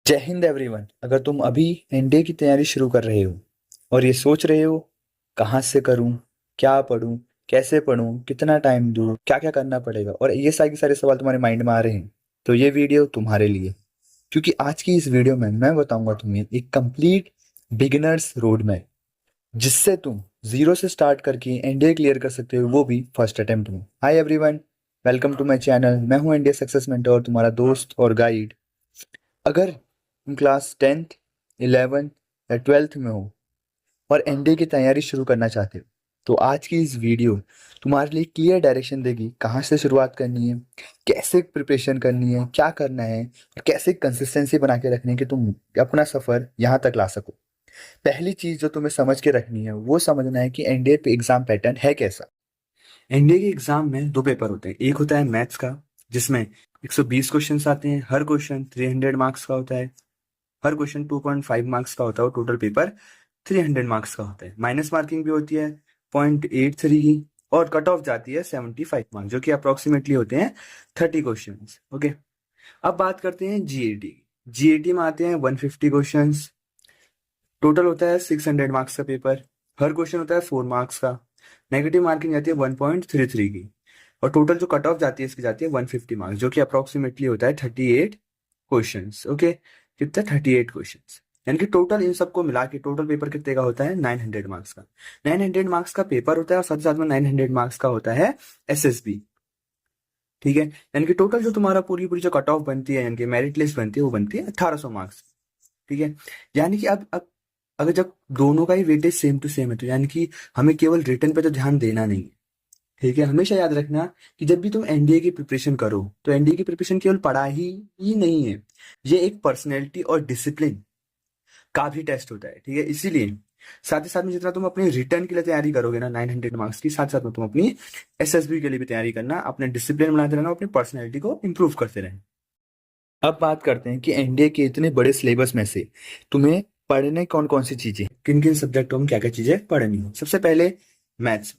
जय हिंद एवरीवन। अगर तुम अभी एनडीए की तैयारी शुरू कर रहे हो और ये सोच रहे हो कहाँ से करूँ, क्या पढूं, कैसे पढूं, कितना टाइम दूं, क्या क्या करना पड़ेगा, और ये सारे के सारे सवाल तुम्हारे माइंड में आ रहे हैं, तो ये वीडियो तुम्हारे लिए। क्योंकि आज की इस वीडियो में मैं बताऊंगा तुम्हें एक कंप्लीट बिगिनर्स रोड मैप, जिससे तुम जीरो से स्टार्ट करके एनडीए क्लियर कर सकते हो, वो भी फर्स्ट अटेम्प्ट में। Hi everyone, welcome to my channel. मैं हूं एनडीए सक्सेस मेंटर, तुम्हारा दोस्त और गाइड। अगर तुम क्लास 10th 11th या 12th में हो और एनडीए की तैयारी शुरू करना चाहते हो, तो आज की इस वीडियो तुम्हारे लिए क्लियर डायरेक्शन देगी। कहाँ से शुरुआत करनी है, कैसे प्रिपरेशन करनी है, क्या करना है और कैसे कंसिस्टेंसी बना के रखनी है कि तुम अपना सफर यहाँ तक ला सको। पहली चीज जो तुम्हें समझ के रखनी है वो समझना है कि एनडीए पे एग्जाम पैटर्न है कैसा। एनडीए के एग्जाम में दो पेपर होते हैं। एक होता है मैथ्स का, जिसमें 120 क्वेश्चंस आते हैं। हर क्वेश्चन 300 मार्क्स का होता है। हर क्वेश्चन 2.5 मार्क्स का होता है और टोटल पेपर 300 मार्क्स का होता है। माइनस मार्किंग भी होती है 0.83 की, और कट ऑफ जाती है 75 मार्क्स, जो कि अप्रोक्सीमेटली होते हैं 30 क्वेश्चन। ओके, अब बात करते हैं जीएटी। जीएटी में आते हैं 150 क्वेश्चंस। टोटल होता है 600 मार्क्स का पेपर। हर क्वेश्चन होता है 4 मार्क्स का। नेगेटिव मार्किंग जाती है 1.33 की, और टोटल जो कट ऑफ जाती है इसकी जाती है 150 मार्क्स, जो कि अप्रोक्सीमेटली होता है 38 क्वेश्चंस। ओके, कितना 38 क्वेश्चंस, यानी कि टोटल इन सबको मिला के टोटल पेपर कितने का होता है 900 मार्क्स का। 900 मार्क्स का पेपर होता है और साथ ही साथ में 900 मार्क्स का होता है एसएसबी। ठीक है, यानी कि टोटल जो तुम्हारा पूरी पूरी जो कट ऑफ बनती है, यानी कि मेरिट लिस्ट बनती है, वो बनती है 1800 मार्क्स। ठीक है, यानी कि अब अगर जब दोनों का ही वेटेज सेम टू सेम है, तो यानी कि हमें केवल रिटर्न पे तो ध्यान देना नहीं है। ठीक है, हमेशा याद रखना कि जब भी तुम एनडीए की प्रिपरेशन करो, तो एनडीए की प्रिपरेशन केवल पढ़ाई ही नहीं है, ये एक पर्सनैलिटी और डिसिप्लिन का भी टेस्ट होता है। ठीक है, इसीलिए साथ ही साथ में जितना तुम अपने रिटर्न के लिए तैयारी करोगे ना 900 मार्क्स की, साथ साथ में तुम अपनी एसएसबी के लिए भी तैयारी करना, अपने डिसिप्लिन बनाते रहना, अपनी पर्सनैलिटी को इंप्रूव करते रहना। अब बात करते हैं कि एनडीए के इतने बड़े सिलेबस में से तुम्हें पढ़ने कौन कौन सी चीजें। किन किन सब्जेक्टों में क्या क्या चीजें पढ़नी है। सबसे पहले मैथ्स।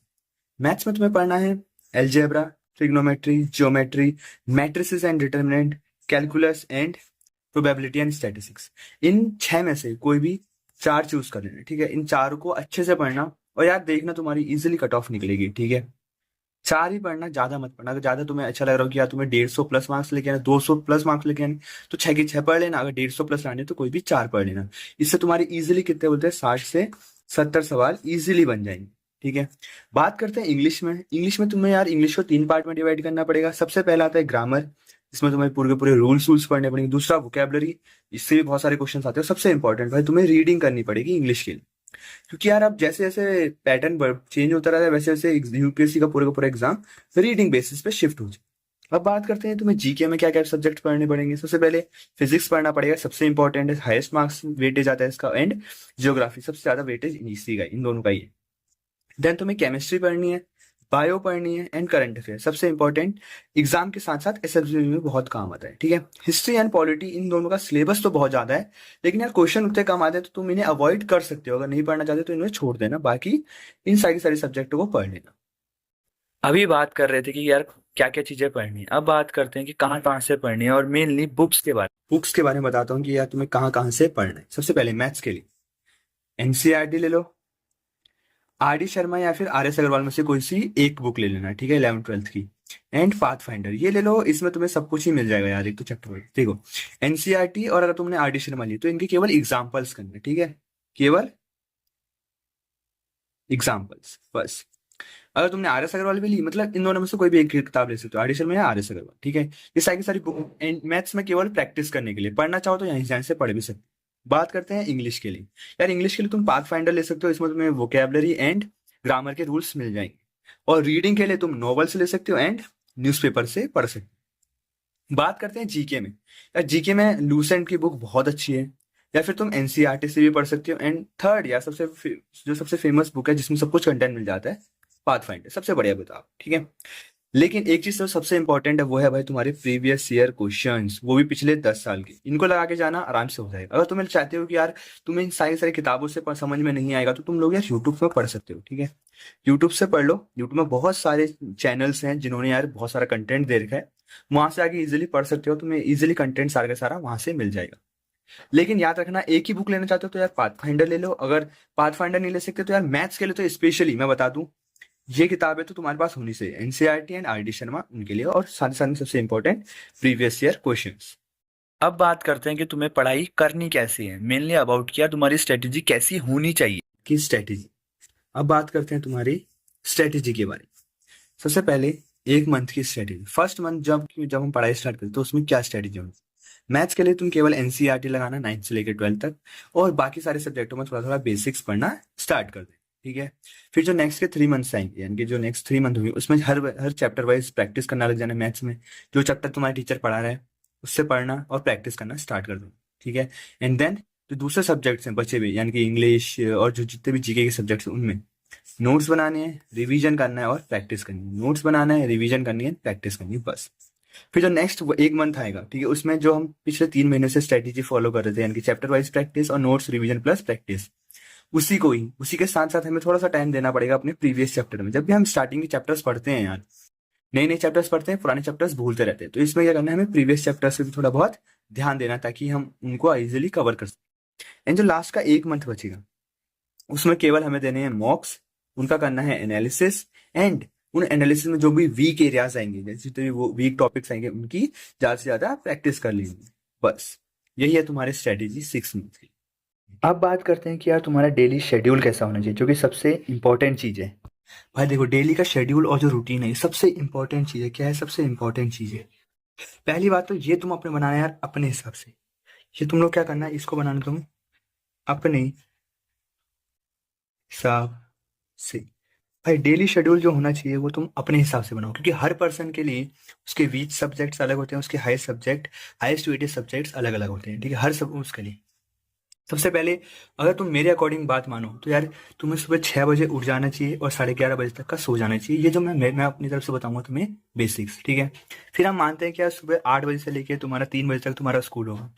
मैथ्स में तुम्हें पढ़ना है algebra, trigonometry, geometry, matrices and determinant, calculus and probability and statistics. इन छह में से कोई भी चार चूज कर लेना। ठीक है, इन चार को अच्छे से पढ़ना, और यार देखना तुम्हारी इजीली कट ऑफ निकलेगी। ठीक है, चार ही पढ़ना, ज्यादा मत पढ़ना। अगर ज्यादा तुम्हें अच्छा लग रहा हो कि यार तुम्हें 150 प्लस मार्क्स लेके आना, 200 प्लस मार्क्स लेके आने, तो छह की छह पढ़ लेना। अगर 150 प्लस लाने तो कोई भी चार पढ़ लेना। इससे तुम्हारी इजीली कितने बोलते हैं 60 से 70 सवाल इजीली बन जाएंगे। ठीक है, बात करते हैं इंग्लिश में। इंग्लिश में तुम्हें यार इंग्लिश को तीन पार्ट में डिवाइड करना पड़ेगा। सबसे पहला आता है ग्रामर, इसमें तुम्हें पूरे के पूरे रूल्स पढ़ने पड़ेंगे। दूसरा वोकेबलरी, इससे भी बहुत सारे क्वेश्चन आते हैं। सबसे इंपॉर्टेंट भाई, तुम्हें रीडिंग करनी पड़ेगी इंग्लिश के लिए, क्योंकि यार अब जैसे जैसे पैटर्न चेंज होता रहता है, वैसे वैसे यूपीएससी का पूरा एग्जाम रीडिंग बेसिस पे शिफ्ट हो जाए। अब बात करते हैं तुम्हें जीके में क्या क्या सब्जेक्ट पढ़ने पड़ेंगे। सबसे पहले फिजिक्स पढ़ना पड़ेगा, सबसे इंपॉर्टेंट है, हाईएस्ट मार्क्स वेटेज आता है इसका। एंड ज्योग्राफी, सबसे ज्यादा वेटेज इसी का, इन दोनों का ही है। देन तुम्हें केमिस्ट्री पढ़नी है, बायो पढ़नी है, एंड करंट अफेयर सबसे इंपॉर्टेंट, एग्जाम के साथ साथ एसएसबी में बहुत काम आता है। ठीक है, हिस्ट्री एंड पॉलिटी, इन दोनों का सिलेबस तो बहुत ज्यादा है, लेकिन यार क्वेश्चन उतने कम आते हैं, तो तुम इन्हें अवॉइड कर सकते हो। अगर नहीं पढ़ना चाहते तो इन्हें छोड़ देना, बाकी इन सारी सारी सब्जेक्टों को पढ़ लेना। अभी बात कर रहे थे कि यार क्या क्या चीजें पढ़नी है, अब बात करते हैं कि कहाँ कहाँ से पढ़नी है, और मेनली बुक्स के बारे बुक्स के बारे में बताता हूँ कि यार तुम्हें कहाँ कहाँ से पढ़ना है। सबसे पहले मैथ्स के लिए एनसीईआरटी ले लो, आर डी शर्मा या फिर आर एस अग्रवाल में से कोई सी एक बुक ले लेना। ठीक है, 11th 12th की। एंड पाथ फाइंडर ये ले लो, इसमें तुम्हें सब कुछ ही मिल जाएगा यार, एक तो चैप्टर वाइज। देखो, एनसीईआरटी और अगर तुमने आर डी शर्मा ली तो इनके केवल एग्जाम्पल्स करने। ठीक है, केवल एग्जाम्पल्स बस। अगर तुमने आर एस अग्रवाल भी ली, मतलब इन दोनों में से कोई भी एक किताब ले सकते हो, आर डी शर्मा या आर एस अग्रवाल। ठीक है, ये सारी की सारी बुक मैथ्स में केवल प्रैक्टिस करने के लिए, पढ़ना चाहो तो यहीं से पढ़ भी सकते हो। बात करते हैं इंग्लिश के लिए। यार इंग्लिश के लिए तुम पाथ फाइंडर ले सकते हो, इसमें तुम्हें वोकेबलरी एंड ग्रामर के रूल्स मिल जाएंगे। और रीडिंग के लिए तुम नॉवेल्स ले सकते हो एंड न्यूज़पेपर से पढ़ सकते हो। बात करते हैं जीके में। यार जीके में लूसेंट की बुक बहुत अच्छी है, या फिर तुम एनसीईआरटी से भी पढ़ सकते हो। एंड थर्ड यार जो सबसे फेमस बुक है जिसमें सब कुछ कंटेंट मिल जाता है, पाथ फाइंडर सबसे बढ़िया बताओ। ठीक है, लेकिन एक चीज तो सबसे इंपॉर्टेंट है, वो है भाई तुम्हारे प्रीवियस ईयर क्वेश्चंस, वो भी पिछले 10 साल के। इनको लगा के जाना, आराम से हो जाएगा। अगर तुम्हें चाहते हो कि यार तुम्हें इन सारी सारी किताबों से समझ में नहीं आएगा, तो तुम लोग यार यूट्यूब पे पढ़ सकते हो। ठीक है, यूट्यूब से पढ़ लो। यूट्यूब में बहुत सारे चैनल्स हैं जिन्होंने यार बहुत सारा कंटेंट दे रखा है, वहां से आगे इजिली पढ़ सकते हो। तुम्हें इजिली कंटेंट सारा का सारा वहां से मिल जाएगा। लेकिन याद रखना, एक ही बुक लेना चाहते हो तो यार पाथफाइंडर ले लो, अगर पाथफाइंडर नहीं ले सकते तो यार मैथ्स के लिए तो स्पेशली मैं बता दूं, ये किताबें तो तुम्हारे पास होनी चाहिए, NCERT and R D Sharma उनके लिए, और साथ ही साथ में सबसे इंपॉर्टेंट प्रीवियस ईयर क्वेश्चंस। अब बात करते हैं कि तुम्हें पढ़ाई करनी कैसी है, मेनली अबाउट क्या तुम्हारी स्ट्रेटेजी कैसी होनी चाहिए। की स्ट्रेटेजी, अब बात करते हैं तुम्हारी स्ट्रेटेजी के बारे में। सबसे पहले एक मंथ की स्ट्रेटेजी, फर्स्ट मंथ जब हम पढ़ाई स्टार्ट करते हैं तो उसमें क्या स्ट्रेटेजी होगी। मैथ्स के लिए तुम केवल एनसीईआरटी लगाना 9th से लेकर 12th तक, और बाकी सारे सब्जेक्टों में थोड़ा थोड़ा बेसिक्स पढ़ना स्टार्ट कर दे, ठीक है। फिर जो नेक्स्ट के 3 मंथ्स आएंगे, यानी कि जो नेक्स्ट 3 मंथ होंगे, उसमें हर चैप्टर वाइज प्रैक्टिस करना लग जाना मैथ्स में। जो चैप्टर तुम्हारा टीचर पढ़ा रहा है उससे पढ़ना और प्रैक्टिस करना स्टार्ट कर दो, ठीक है। एंड देन जो दूसरे सब्जेक्ट्स हैं बचे हुए, यानी कि इंग्लिश और जो जितने भी जीके के सब्जेक्ट्स हैं उनमें नोट्स बनाने हैं, रिवीजन करना है और प्रैक्टिस करनी है। नोट्स बनाना है, रिवीजन करनी है, प्रैक्टिस करनी है, बस। फिर जो नेक्स्ट एक मंथ आएगा, ठीक है, उसमें जो हम पिछले 3 महीने से स्ट्रेटेजी फॉलो कर रहे थे, यानी कि चैप्टर वाइज प्रैक्टिस और नोट्स रिवीजन प्लस प्रैक्टिस, उसी के साथ साथ हमें थोड़ा सा टाइम देना पड़ेगा अपने प्रीवियस चैप्टर में। जब भी हम स्टार्टिंग के चैप्टर्स पढ़ते हैं यार, नए नए चैप्टर्स पढ़ते हैं, पुराने चैप्टर्स भूलते रहते हैं, तो इसमें क्या करना है, हमें प्रीवियस चैप्टर्स पे भी थोड़ा बहुत ध्यान देना, ताकि हम उनको इजिली कवर कर सकें। एंड जो लास्ट का एक मंथ बचेगा, उसमें केवल हमें देने हैं मॉक्स, उनका करना है एनालिसिस, एंड उन एनालिसिस में जो भी वीक एरियाज आएंगे, जैसे जितने भी वो वीक टॉपिक्स आएंगे, उनकी ज्यादा से ज्यादा प्रैक्टिस कर लीजिए, बस। यही है तुम्हारी स्ट्रेटेजी 6 मंथ की। अब बात करते हैं कि यार तुम्हारा डेली शेड्यूल कैसा होना चाहिए, जो कि सबसे इंपॉर्टेंट चीज़ है। भाई देखो, डेली का शेड्यूल और जो रूटीन है, ये सबसे इंपॉर्टेंट चीज है। क्या है सबसे इंपॉर्टेंट चीज है? पहली बात तो ये तुम अपने बनाना यार अपने हिसाब से। ये तुम लोग क्या करना है, इसको बनाना तुम अपने हिसाब से। भाई डेली शेड्यूल जो होना चाहिए वो तुम अपने हिसाब से बनाओ, क्योंकि हर पर्सन के लिए उसके वीक सब्जेक्ट्स अलग होते हैं, उसके हाईएस्ट वेटेज सब्जेक्ट्स अलग अलग होते हैं, ठीक है, हर सब उसके लिए। सबसे पहले अगर तुम मेरे अकॉर्डिंग बात मानो तो यार तुम्हें सुबह 6 बजे उठ जाना चाहिए और 11:30 बजे तक का सो जाना चाहिए। ये जो मैं अपनी तरफ से बताऊंगा तुम्हें बेसिक्स, ठीक है। फिर हम मानते हैं कि यार सुबह 8 बजे से लेके तुम्हारा 3 बजे तक तुम्हारा स्कूल होगा।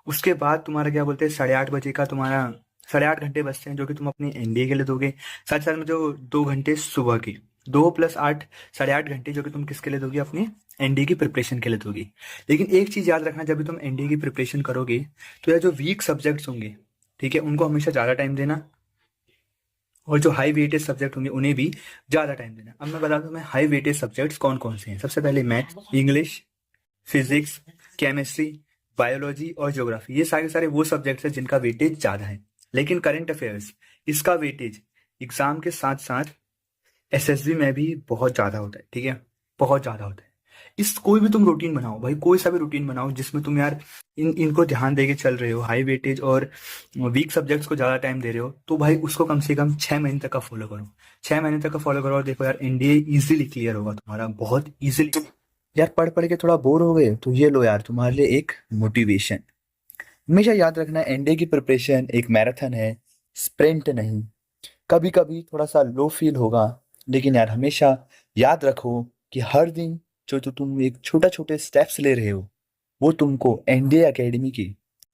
उसके बाद तुम्हारा क्या बोलते हैं 8:30 बजे का तुम्हारा 8.5 घंटे बचते हैं, जो कि तुम अपनी एनडीए के लिए दोगे। साथ साथ में जो 2 घंटे सुबह के, 2 + 8, 8.5 घंटे जो कि तुम किसके लिए दोगे, अपनी एनडीए की प्रिपरेशन के लिए दोगी। लेकिन एक चीज याद रखना, जब भी तुम एनडीए की प्रिपरेशन करोगे तो यार जो वीक सब्जेक्ट्स होंगे, ठीक है, उनको हमेशा ज़्यादा टाइम देना, और जो हाई वेटेज सब्जेक्ट होंगे उन्हें भी ज़्यादा टाइम देना। अब मैं बताता हूँ मैं हाई वेटेज सब्जेक्ट्स कौन कौन से हैं। सबसे पहले math, English, physics, chemistry, biology और ज्योग्राफी। ये सारे सारे वो सब्जेक्ट्स हैं जिनका वेटेज ज़्यादा है। लेकिन करंट अफेयर्स, इसका वेटेज एग्जाम के साथ साथ एसएसबी में भी बहुत ज़्यादा होता है, ठीक है, बहुत ज़्यादा होता है। इस कोई भी तुम रूटीन बनाओ भाई, कोई सा भी रूटीन बनाओ जिसमें तुम यार इनको ध्यान दे के चल रहे हो, हाई वेटेज और वीक सब्जेक्ट्स को ज़्यादा टाइम दे रहे हो, तो भाई उसको कम से कम 6 महीने तक का फॉलो करो। 6 महीने तक का फॉलो करो और देखो यार एनडीए इजीली क्लियर होगा तुम्हारा, बहुत इजीली। यार पढ़ पढ़ के थोड़ा बोर हो गए तो ये लो यार तुम्हारे लिए एक मोटिवेशन। हमेशा याद रखना एनडीए की प्रिपरेशन एक मैराथन है, स्प्रिंट नहीं। कभी कभी थोड़ा सा लो फील होगा, लेकिन यार हमेशा याद रखो कि हर दिन जो तुम एक छोटा छोटे स्टेप्स ले रहे हो, वो तुमको एनडीए एकेडमी की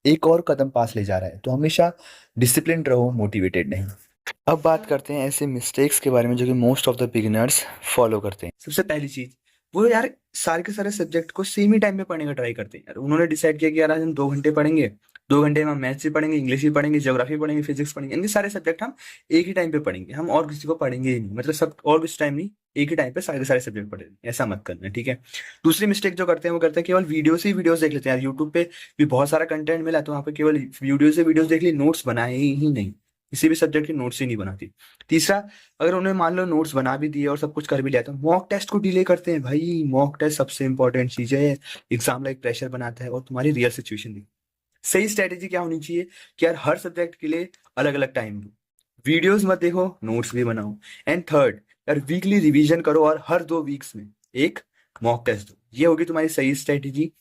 एक और कदम पास ले जा रहा है। तो हमेशा डिसिप्लिन रहो, मोटिवेटेड नहीं। अब बात करते हैं ऐसे मिस्टेक्स के बारे में जो कि most of the beginners follow करते हैं। सबसे पहली चीज, वो यार सारे के सारे सब्जेक्ट को सेम ही टाइम पे पढ़ने का ट्राई करते हैं यार। उन्होंने डिसाइड किया कि यार आज हम 2 घंटे पढ़ेंगे, 2 घंटे में हम मैथ्स भी पढ़ेंगे, इंग्लिश भी पढ़ेंगे, ज्योग्राफी पढ़ेंगे, फिजिक्स पढ़ेंगे, इनके सारे सब्जेक्ट हम एक ही टाइम पे पढ़ेंगे, हम और किसी को पढ़ेंगे ही नहीं, मतलब सब और किसी टाइम नहीं, एक ही टाइम पे सारे के सारे सब्जेक्ट पढ़ेंगे। ऐसा मत करना, ठीक है। दूसरी मिस्टेक जो करते हैं वो करते हैं केवल वीडियोस ही वीडियोस देख लेते हैं यार। यूट्यूब पे भी बहुत सारा कंटेंट मिला है, तो वहाँ पे केवल वीडियो से वीडियोस देख ली, नोट्स बनाए ही नहीं, किसी भी सब्जेक्ट की नोट्स ही नहीं बनाती। तीसरा, अगर उन्हें मान लो नोट्स बना भी दिए और सब कुछ कर भी लिया, तो मॉक टेस्ट को डिले करते हैं। भाई मॉक टेस्ट सबसे इंपॉर्टेंट चीज है, एग्जाम लाइक प्रेशर बनाता है और तुम्हारी रियल सिचुएशन दी। सही स्ट्रेटेजी क्या होनी चाहिए कि यार हर सब्जेक्ट के लिए अलग अलग टाइम दो, वीडियोस मत देखो, नोट्स भी बनाओ। एंड थर्ड, यार वीकली रिवीजन करो और हर 2 वीक्स में एक मॉक टेस्ट दो। ये होगी तुम्हारी सही स्ट्रेटेजी,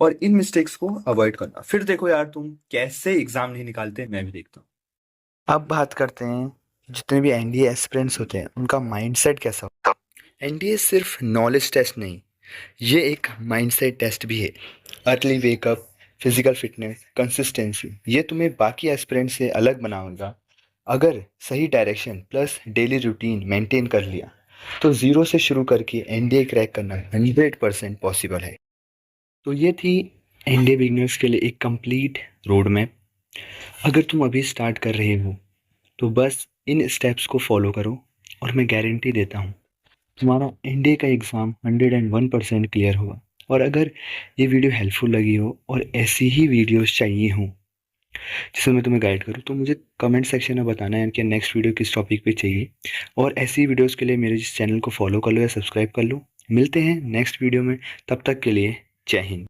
और इन मिस्टेक्स को अवॉइड करना। फिर देखो यार तुम कैसे एग्जाम नहीं निकालते, मैं भी देखता हूँ। अब बात करते हैं जितने भी एनडीए एस्पिरेंट्स होते हैं उनका माइंडसेट कैसा होता है। एनडीए सिर्फ नॉलेज टेस्ट नहीं, ये एक माइंडसेट टेस्ट भी है। Early wake up, physical fitness, consistency, ये तुम्हें बाकी एस्पिरेंट से अलग बनाएगा। अगर सही direction plus daily routine maintain कर लिया तो ज़ीरो से शुरू करके एनडीए क्रैक करना 100% पॉसिबल है। तो ये थी एनडीए बिगिनर्स के लिए एक कंप्लीट रोड मैप। अगर तुम अभी स्टार्ट कर रहे हो तो बस इन स्टेप्स को फॉलो करो और मैं गारंटी देता हूँ तुम्हारा एनडीए का एग्ज़ाम 101% क्लियर होगा। और अगर ये वीडियो हेल्पफुल लगी हो और ऐसी ही वीडियोस चाहिए हों जिसमें मैं तुम्हें गाइड करूँ तो मुझे कमेंट सेक्शन में बताना है कि नेक्स्ट वीडियो किस टॉपिक पे चाहिए। और ऐसी वीडियोस के लिए मेरे इस चैनल को फॉलो कर लो या सब्सक्राइब कर लो। मिलते हैं नेक्स्ट वीडियो में, तब तक के लिए जय हिंद।